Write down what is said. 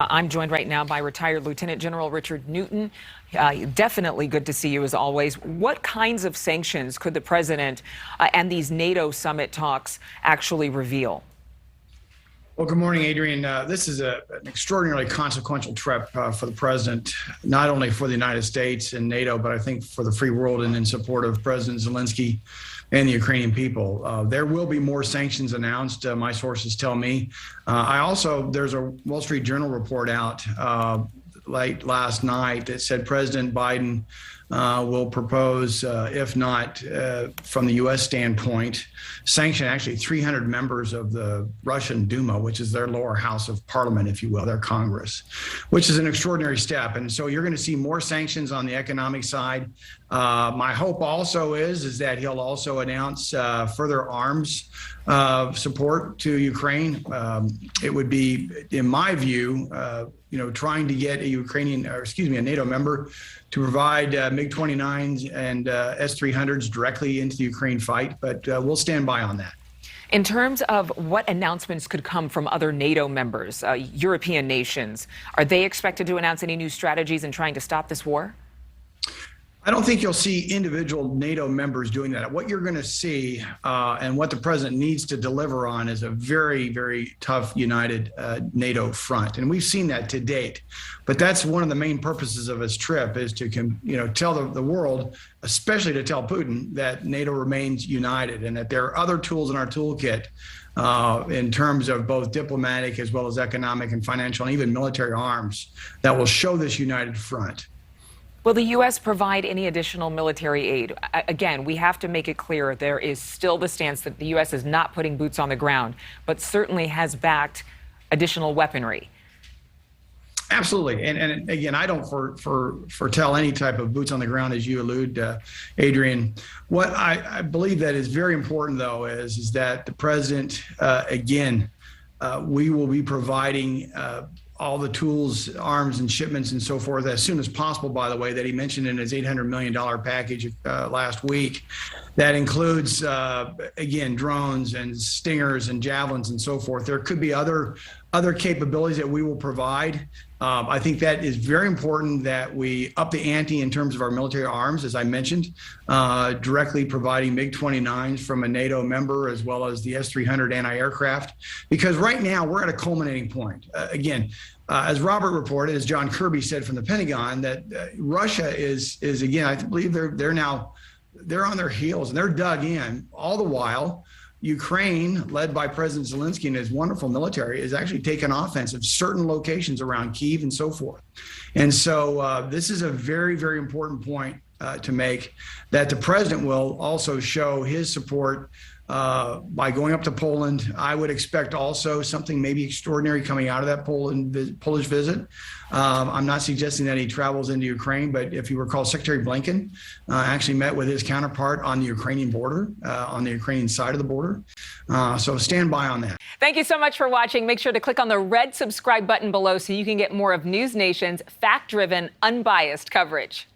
I'm joined right now by retired Lieutenant General Richard Newton. Definitely good to see you as always. What kinds of sanctions could the president and these NATO summit talks actually reveal? Well, good morning, Adrienne. This is an extraordinarily consequential trip for the president, not only for the United States and NATO, but I think for the free world and in support of President Zelensky and the Ukrainian people. There will be more sanctions announced, my sources tell me. There's a Wall Street Journal report out late last night that said President Biden will propose, if not from the U.S. standpoint, sanction actually 300 members of the Russian Duma, which is their lower house of parliament, if you will, their Congress, which is an extraordinary step. And so you're going to see more sanctions on the economic side. My hope also is that he'll also announce further arms support to Ukraine. It would be, in my view, trying to get a NATO member to provide MiG-29s and S-300s directly into the Ukraine fight, but we'll stand by on that. In terms of what announcements could come from other NATO members, European nations, are they expected to announce any new strategies in trying to stop this war? I don't think you'll see individual NATO members doing that. What you're going to see and what the president needs to deliver on is a very, very tough, united NATO front. And we've seen that to date. But that's one of the main purposes of his trip, is to tell the world, especially to tell Putin, that NATO remains united and that there are other tools in our toolkit in terms of both diplomatic as well as economic and financial and even military arms that will show this united front. Will the U.S. provide any additional military aid? Again, we have to make it clear there is still the stance that the U.S. is not putting boots on the ground, but certainly has backed additional weaponry. Absolutely. And again, I don't foretell any type of boots on the ground, as you allude, Adrienne. What I believe that is very important, though, is that the president, we will be providing all the tools, arms and shipments and so forth as soon as possible, by the way, that he mentioned in his $800 million package last week. That includes, drones and Stingers and Javelins and so forth. There could be other capabilities that we will provide. I think that is very important that we up the ante in terms of our military arms, as I mentioned, directly providing MiG-29s from a NATO member, as well as the S-300 anti-aircraft, because right now we're at a culminating point. As Robert reported, as John Kirby said from the Pentagon, that Russia is again, I believe they're on their heels and they're dug in. All the while, Ukraine, led by President Zelensky and his wonderful military, is actually taking offense of certain locations around Kyiv and so forth. And so this is a very, very important point to make, that the president will also show his support by going up to Poland. I would expect also something maybe extraordinary coming out of that Polish visit. I'm not suggesting that he travels into Ukraine, but if you recall, Secretary Blinken actually met with his counterpart on the Ukrainian border, on the Ukrainian side of the border. So stand by on that. Thank you so much for watching. Make sure to click on the red subscribe button below so you can get more of NewsNation's fact-driven, unbiased coverage.